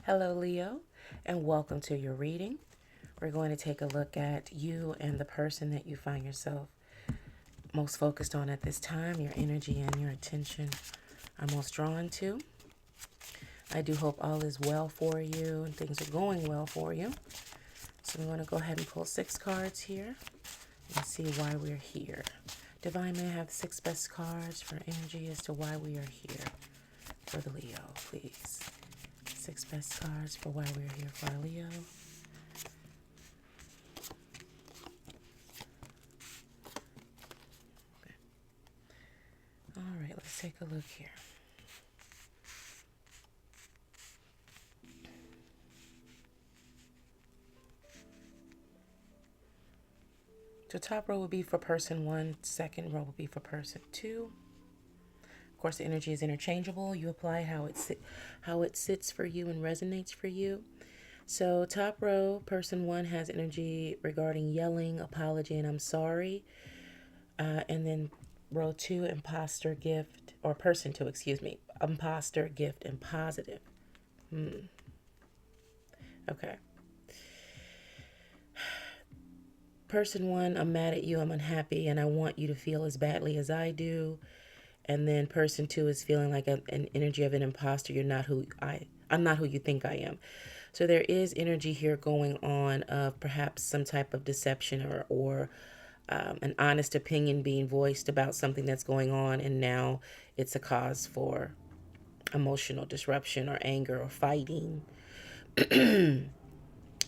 Hello, Leo, and welcome to your reading. We're going to take a look at you and the person that you find yourself most focused on at this time, your energy and your attention are most drawn to. I do hope all is well for you and things are going well for you. So we want to go ahead and pull 6 cards here and see why we're here. Divine may have the 6 best cards for energy as to why we are here for the Leo, please. 6 best cards for why we're here for our Leo. Okay. All right, let's take a look here. So top row will be for person 1, second row will be for person 2. Of course, the energy is interchangeable. You apply how it sits for you and resonates for you. So top row, person 1 has energy regarding yelling, apology, and I'm sorry. And then row 2, imposter, gift, or person 2, excuse me, imposter, gift, and positive. Okay. Person 1, I'm mad at you, I'm unhappy, and I want you to feel as badly as I do. And then person 2 is feeling like an energy of an imposter. I'm not who you think I am. So there is energy here going on of perhaps some type of deception or an honest opinion being voiced about something that's going on, and now it's a cause for emotional disruption or anger or fighting.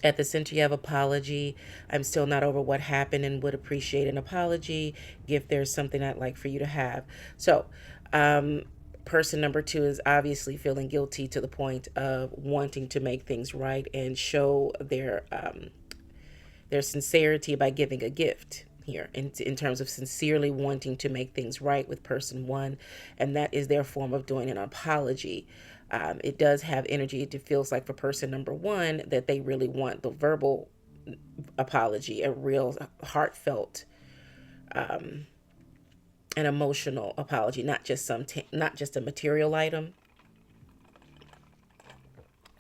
At the center, you have apology. I'm still not over what happened and would appreciate an apology if there's something I'd like for you to have. So, person number 2 is obviously feeling guilty to the point of wanting to make things right and show their sincerity by giving a gift here in terms of sincerely wanting to make things right with person 1, and that is their form of doing an apology. It does have energy. It feels like for person number 1 that they really want the verbal apology, a real heartfelt an emotional apology, not just not just a material item,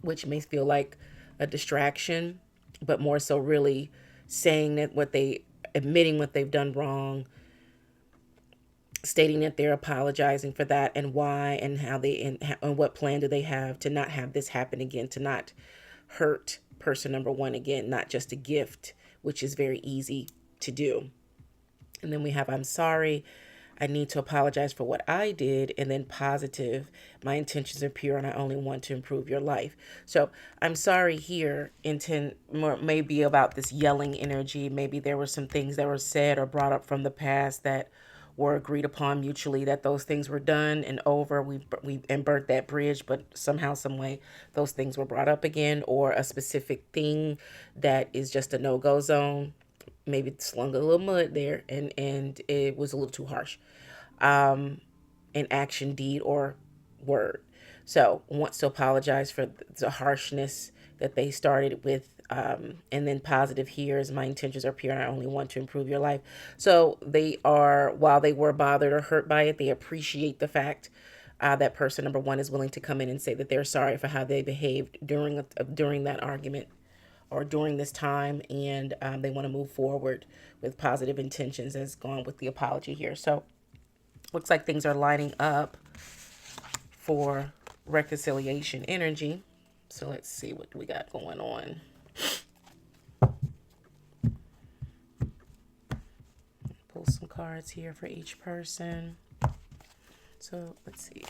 which may feel like a distraction, but more so really saying that admitting what they've done wrong, stating that they're apologizing for that and why and how and what plan do they have to not have this happen again, to not hurt person number 1 again, not just a gift, which is very easy to do. And then we have, I'm sorry, I need to apologize for what I did, and then positive, my intentions are pure and I only want to improve your life. So I'm sorry here intend more maybe about this yelling energy. Maybe there were some things that were said or brought up from the past that were agreed upon mutually, that those things were done and over. We and burnt that bridge, but somehow, some way, those things were brought up again, or a specific thing that is just a no-go zone. Maybe slung a little mud there, and it was a little too harsh, in action, deed, or word. So wants to apologize for the harshness that they started with. And then positive here is, my intentions are pure and I only want to improve your life. So they are, while they were bothered or hurt by it, they appreciate the fact that person number 1 is willing to come in and say that they're sorry for how they behaved during that argument or during this time, and they want to move forward with positive intentions, as gone with the apology here. So looks like things are lining up for reconciliation energy. So let's see what we got going on. Pull some cards here for each person. So let's see.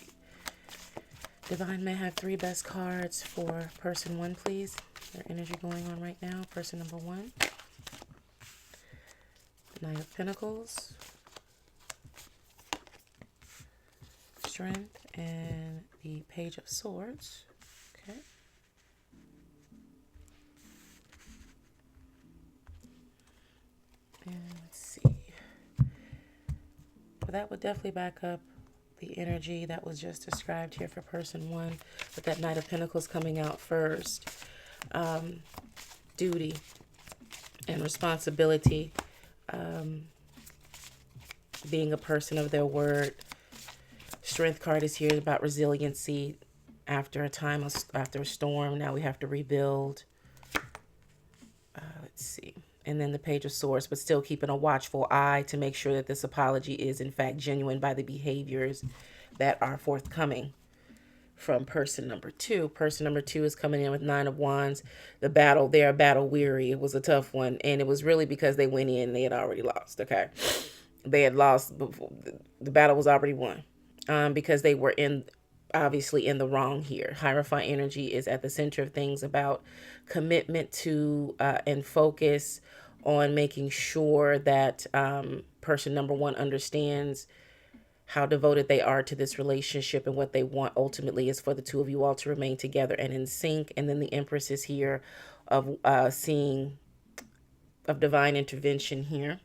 Divine may have 3 best cards for person 1, please. Their energy going on right now. Person number 1. Knight of Pentacles. Strength, and the Page of Swords. Okay. And let's see. Well, that would definitely back up the energy that was just described here for person 1, with that Knight of Pentacles coming out first. Duty and responsibility, being a person of their word. Strength card is here about resiliency, after a time, after a storm, now we have to rebuild. Let's see. And then the Page of Swords, but still keeping a watchful eye to make sure that this apology is in fact genuine by the behaviors that are forthcoming from person number two. Person number two is coming in with Nine of Wands. They are battle weary. It was a tough one. And it was really because they went in and they had already lost. Okay. They had lost before. The battle was already won. Because they were obviously in the wrong here. Hierophant energy is at the center of things about commitment to and focus on making sure that person number one understands how devoted they are to this relationship, and what they want ultimately is for the two of you all to remain together and in sync. And then the Empress is here of divine intervention here.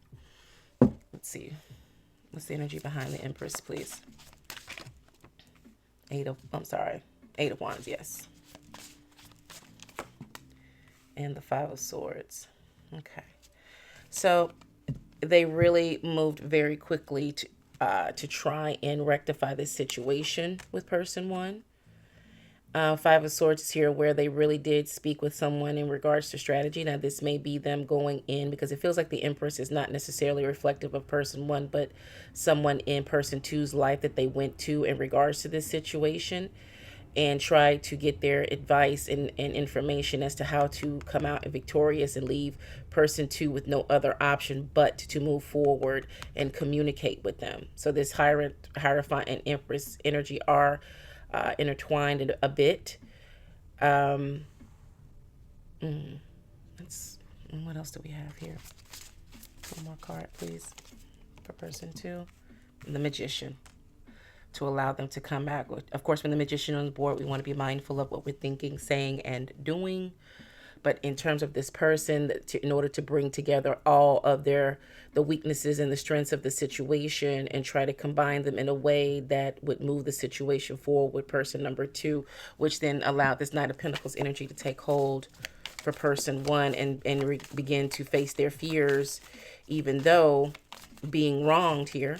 Let's see. What's the energy behind the Empress, please? Eight of Wands, yes. And the Five of Swords. Okay. So they really moved very quickly to try and rectify this situation with person one. Five of Swords is here where they really did speak with someone in regards to strategy. Now, this may be them going in, because it feels like the Empress is not necessarily reflective of person one, but someone in person two's life that they went to in regards to this situation and tried to get their advice and information as to how to come out victorious and leave person two with no other option but to move forward and communicate with them. So this Hierophant and Empress energy are intertwined a bit. What else do we have here? One more card, please, for person two. The Magician, to allow them to come back. Of course, when the Magician on the board, we want to be mindful of what we're thinking, saying, and doing. But in terms of this person, in order to bring together all of the weaknesses and the strengths of the situation and try to combine them in a way that would move the situation forward with person number two, which then allowed this Knight of Pentacles energy to take hold for person one and begin to face their fears, even though being wronged here,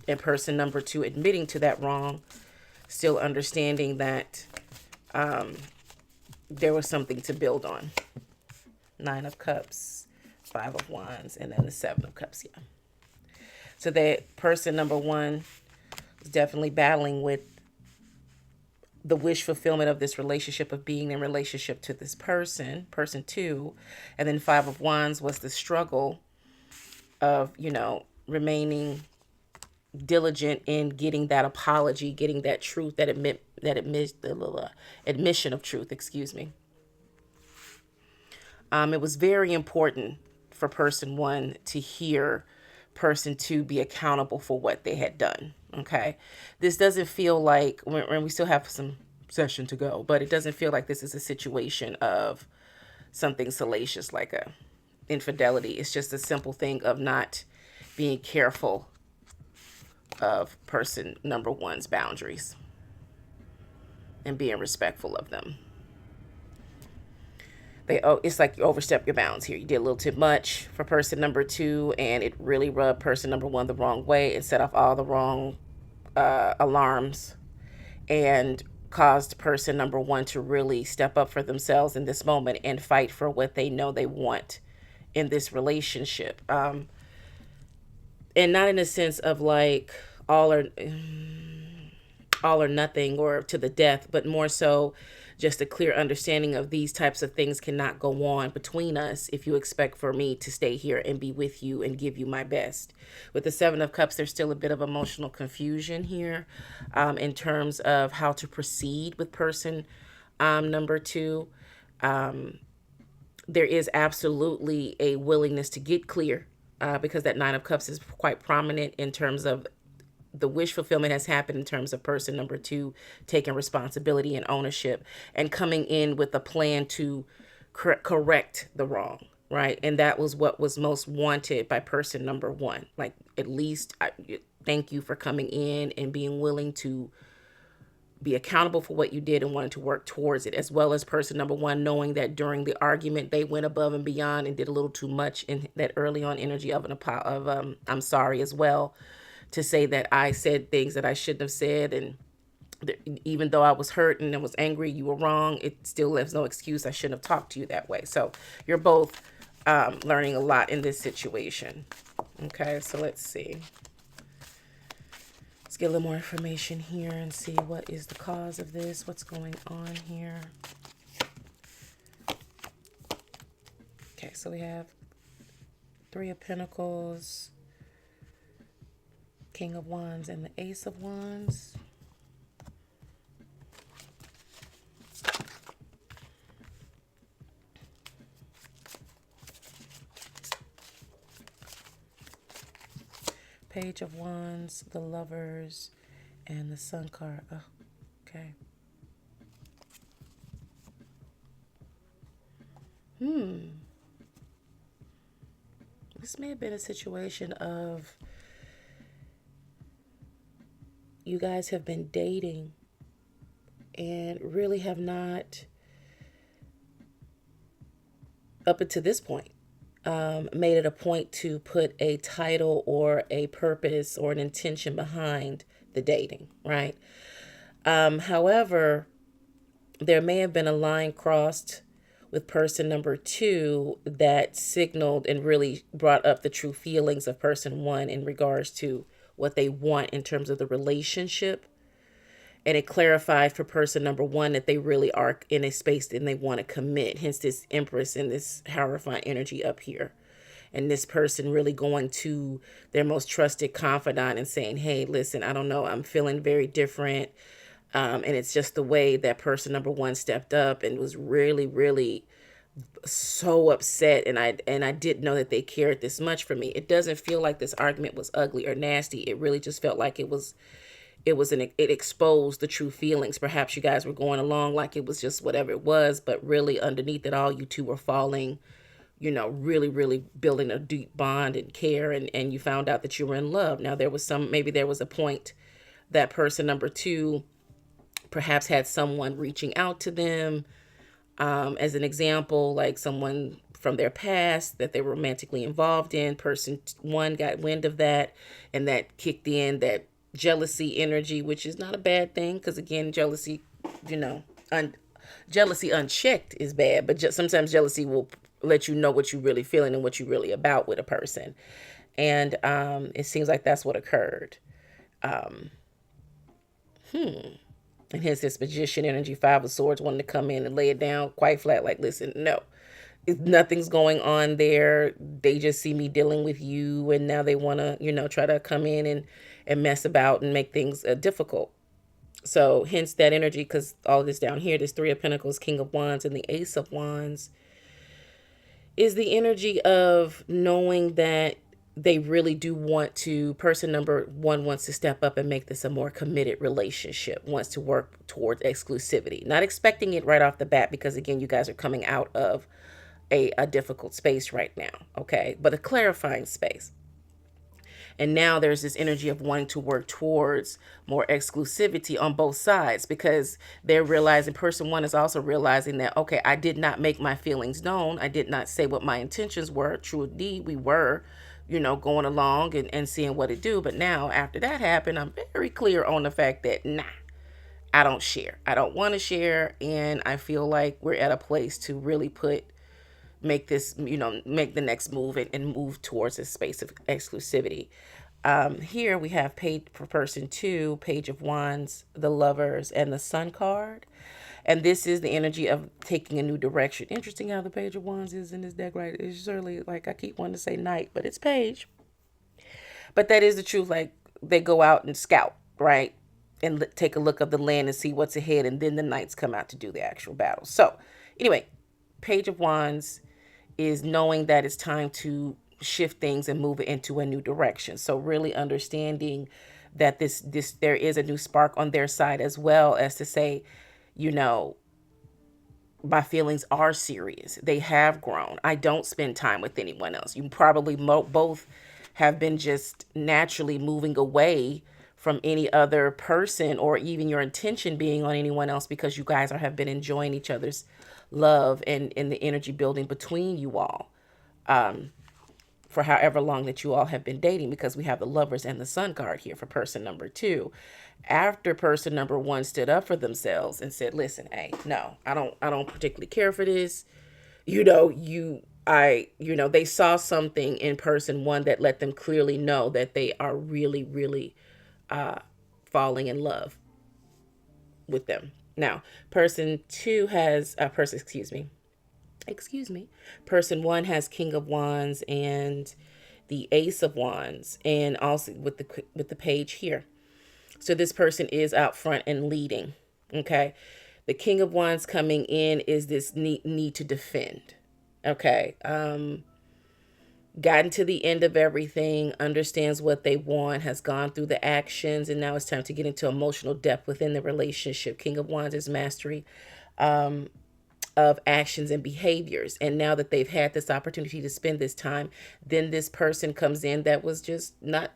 and person number two admitting to that wrong, still understanding that there was something to build on. Nine of Cups, Five of Wands, and then the Seven of Cups. Yeah. So that person number one was definitely battling with the wish fulfillment of this relationship, of being in relationship to this person two. And then Five of Wands was the struggle of, remaining diligent in getting that apology, getting that truth, admission of truth, excuse me. It was very important for person one to hear person two be accountable for what they had done. Okay. This doesn't feel like, when we still have some session to go, but it doesn't feel like this is a situation of something salacious like a infidelity. It's just a simple thing of not being careful of person number one's boundaries and being respectful of them. It's like you overstep your bounds here. You did a little too much for person number two, and it really rubbed person number one the wrong way and set off all the wrong alarms, and caused person number one to really step up for themselves in this moment and fight for what they know they want in this relationship. And not in a sense of like all or nothing or to the death, but more so just a clear understanding of these types of things cannot go on between us if you expect for me to stay here and be with you and give you my best. With the Seven of Cups, there's still a bit of emotional confusion here in terms of how to proceed with person number two. There is absolutely a willingness to get clear because that Nine of Cups is quite prominent in terms of the wish fulfillment has happened in terms of person number two taking responsibility and ownership and coming in with a plan to correct the wrong, right? And that was what was most wanted by person number one. Like, at least thank you for coming in and being willing to be accountable for what you did and wanted to work towards it, as well as person number one knowing that during the argument they went above and beyond and did a little too much in that early on energy of I'm sorry as well, to say that I said things that I shouldn't have said and Even though I was hurt and I was angry, you were wrong. It still leaves no excuse. I shouldn't have talked to you that way. So you're both learning a lot in this situation. Okay, so let's see. Let's get a little more information here and see what is the cause of this. What's going on here? Okay, so we have Three of Pentacles, King of Wands, and the Ace of Wands. Page of Wands, the Lovers, and the Sun card. Oh, okay. This may have been a situation of you guys have been dating and really have not, up until this point, made it a point to put a title or a purpose or an intention behind the dating, right? However, there may have been a line crossed with person number two that signaled and really brought up the true feelings of person one in regards to what they want in terms of the relationship. And it clarified for person number one that they really are in a space and they want to commit. Hence this Empress and this Hierophant energy up here. And this person really going to their most trusted confidant and saying, hey, listen, I don't know, I'm feeling very different. And it's just the way that person number one stepped up and was really, really so upset. And I didn't know that they cared this much for me. It doesn't feel like this argument was ugly or nasty. It really just felt like it exposed the true feelings. Perhaps you guys were going along like it was just whatever it was, but really underneath it all, you two were falling, really, really building a deep bond and care. And you found out that you were in love. Now maybe there was a point that person number two perhaps had someone reaching out to them, as an example, like someone from their past that they were romantically involved in. Person one got wind of that, and that kicked in that jealousy energy, which is not a bad thing, because again, jealousy, jealousy unchecked is bad, but sometimes jealousy will let you know what you're really feeling and what you're really about with a person. And it seems like that's what occurred. And hence this Magician energy, Five of Swords, wanting to come in and lay it down quite flat, like, listen, no, nothing's going on there. They just see me dealing with you, and now they want to, try to come in and mess about and make things difficult. So hence that energy, because all of this down here, this Three of Pentacles, King of Wands, and the Ace of Wands, is the energy of knowing that they really do want to, person number one wants to step up and make this a more committed relationship, wants to work towards exclusivity. Not expecting it right off the bat, because again, you guys are coming out of a difficult space right now, okay? But a clarifying space. And now there's this energy of wanting to work towards more exclusivity on both sides, because they're realizing, person one is also realizing that, okay, I did not make my feelings known. I did not say what my intentions were. True indeed, we were, going along and seeing what it do. But now after that happened, I'm very clear on the fact that, nah, I don't share. I don't want to share. And I feel like we're at a place to really make this, make the next move and move towards a space of exclusivity. Here we have page for person two, Page of Wands, the Lovers, and the Sun card. And this is the energy of taking a new direction. Interesting how the Page of Wands is in this deck, right? It's certainly, like, I keep wanting to say Knight, but it's Page. But that is the truth. Like, they go out and scout, right? And take a look of the land and see what's ahead. And then the Knights come out to do the actual battle. So anyway, Page of Wands is knowing that it's time to shift things and move it into a new direction. So really understanding that this there is a new spark on their side, as well as to say, my feelings are serious. They have grown. I don't spend time with anyone else. You probably both have been just naturally moving away from any other person, or even your intention being on anyone else, because you guys have been enjoying each other's love and the energy building between you all. for however long that you all have been dating, because we have the Lovers and the Sun card here for person number two. After person number one stood up for themselves and said, listen, hey, no, I don't particularly care for this. They saw something in person one that let them clearly know that they are really, really falling in love with them. Now, person two has excuse me, person one has King of Wands and the Ace of Wands, and also with the page here. So this person is out front and leading. Okay, the King of Wands coming in is this need to defend. Okay, gotten to the end of everything, understands what they want, has gone through the actions, and now it's time to get into emotional depth within the relationship. King of Wands is mastery of actions and behaviors. And now that they've had this opportunity to spend this time, then this person comes in that was just not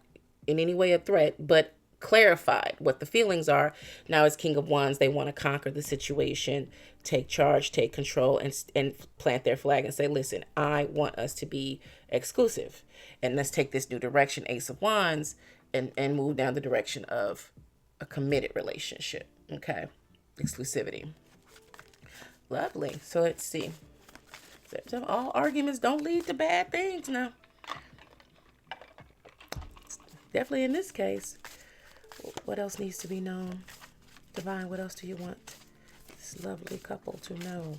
in any way a threat, but clarified what the feelings are. Now as King of Wands, they want to conquer the situation, take charge, take control, and plant their flag and say, listen, I want us to be exclusive. And let's take this new direction, Ace of Wands, and move down the direction of a committed relationship. Okay. Exclusivity. Lovely. So let's see. So all arguments don't lead to bad things now. Definitely in this case. What else needs to be known? Divine, what else do you want this lovely couple to know?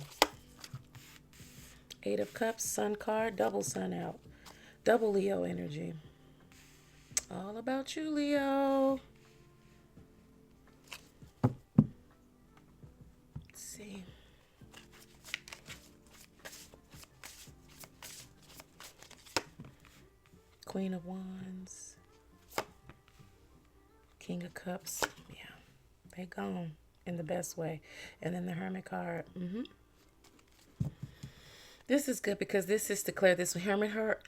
Eight of Cups, Sun card, double Sun out. Double Leo energy. All about you, Leo. Let's see. Queen of Wands. King of Cups. Yeah, they gone in the best way. And then the Hermit card. This is good because this is declared this Hermit heart.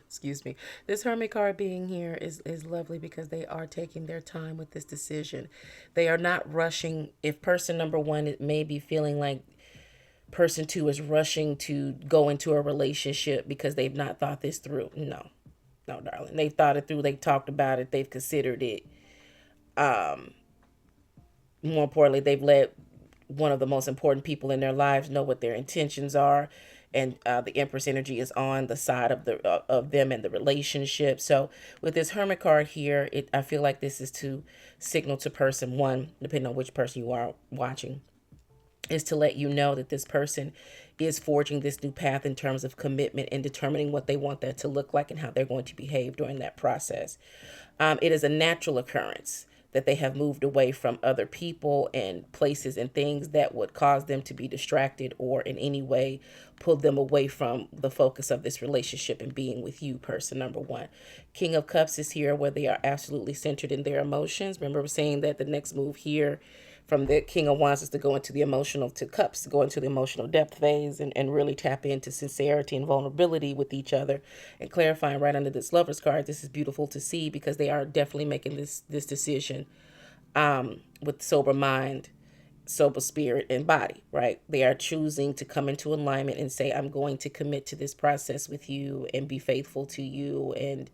Excuse me. This Hermit card being here is lovely because they are taking their time with this decision. They are not rushing. If person number one, it may be feeling like person two is rushing to go into a relationship because they've not thought this through. No, darling. They thought it through. They talked about it. They've considered it. More importantly, they've let one of the most important people in their lives know what their intentions are, and the Empress energy is on the side of them and the relationship. So with this Hermit card here, I feel like this is to signal to person one, depending on which person you are watching, is to let you know that this person is forging this new path in terms of commitment and determining what they want that to look like and how they're going to behave during that process. It is a natural occurrence that they have moved away from other people and places and things that would cause them to be distracted or in any way pull them away from the focus of this relationship and being with you, person number one. King of Cups is here where they are absolutely centered in their emotions. Remember, we're saying that the next move here from the King of Wands is to go into the emotional, to Cups, to go into the emotional depth phase and really tap into sincerity and vulnerability with each other, and clarifying right under this Lovers card. This is beautiful to see because they are definitely making this decision with sober mind, sober spirit, and body, right? They are choosing to come into alignment and say, I'm going to commit to this process with you and be faithful to you and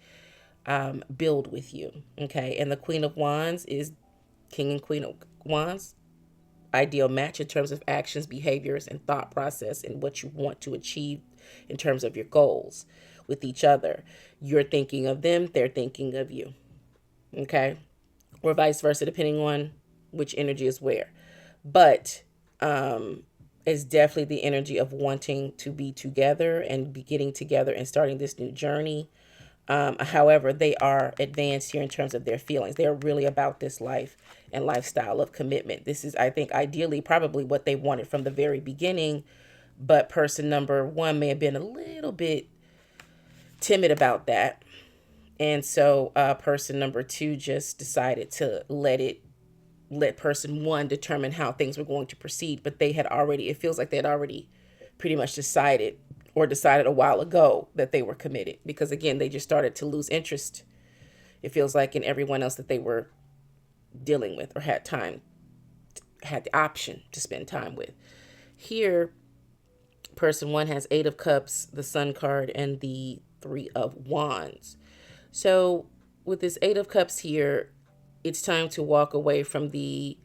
build with you, okay? And the Queen of Wands is King and Queen of Wands, ideal match in terms of actions, behaviors, and thought process and what you want to achieve in terms of your goals with each other. You're thinking of them, they're thinking of you, okay? Or vice versa, depending on which energy is where. But it's definitely the energy of wanting to be together and be getting together and starting this new journey. However, they are advanced here in terms of their feelings. They're really about this life and lifestyle of commitment. This is, I think, ideally probably what they wanted from the very beginning, but person number one may have been a little bit timid about that. And so person number two just decided to let person one determine how things were going to proceed. But they had already, it feels like they had already pretty much decided a while ago that they were committed, because again, they just started to lose interest, it feels like, in everyone else that they were dealing with or had the option to spend time with. Here, person one has Eight of Cups, the Sun card, and the Three of Wands. So with this Eight of Cups here, it's time to walk away from the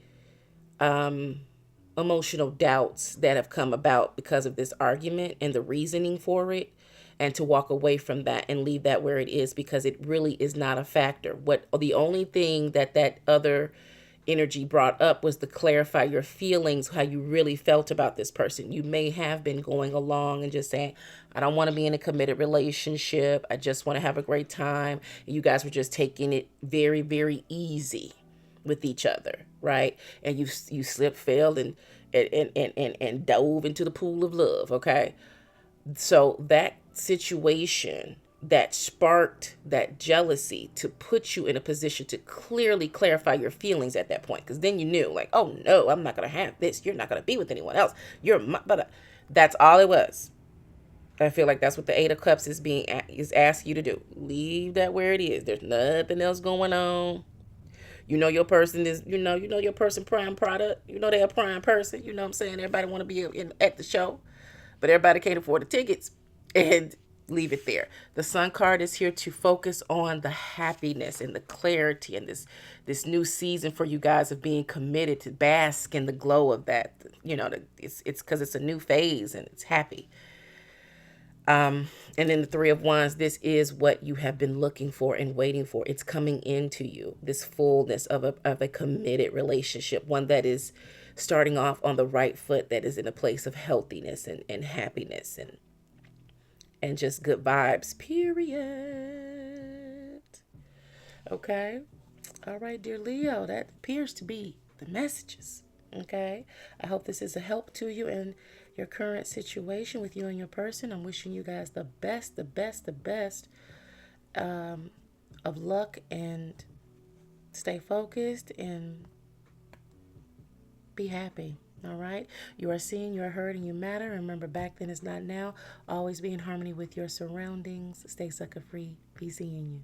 emotional doubts that have come about because of this argument and the reasoning for it, and to walk away from that and leave that where it is, because it really is not a factor. What the only thing that other energy brought up was to clarify your feelings, how you really felt about this person. You may have been going along and just saying, I don't want to be in a committed relationship, I just want to have a great time. And you guys were just taking it very, very easy with each other, right? And you slipped, fell, and dove into the pool of love. Okay, so that situation that sparked that jealousy to put you in a position to clearly clarify your feelings at that point, because then you knew, like, oh no, I'm not gonna have this. You're not gonna be with anyone else. You're my, but that's all it was. I feel like that's what the Eight of Cups is asking you to do. Leave that where it is. There's nothing else going on. You know your person is, you know your person prime product. You know they're a prime person. You know what I'm saying? Everybody want to be at the show, but everybody can't afford the tickets. And leave it there. The Sun card is here to focus on the happiness and the clarity and this new season for you guys of being committed, to bask in the glow of that. It's because it's a new phase and it's happy. And then the Three of Wands, this is what you have been looking for and waiting for. It's coming into you, this fullness of a committed relationship, one that is starting off on the right foot, that is in a place of healthiness and happiness and just good vibes, period. Okay. All right, dear Leo, that appears to be the messages. Okay. I hope this is a help to you in your current situation with you and your person. I'm wishing you guys the best, the best, the best of luck, and stay focused and be happy. All right. You are seen, you are heard, and you matter. Remember, back then is not now. Always be in harmony with your surroundings. Stay sucker free. Be seeing you.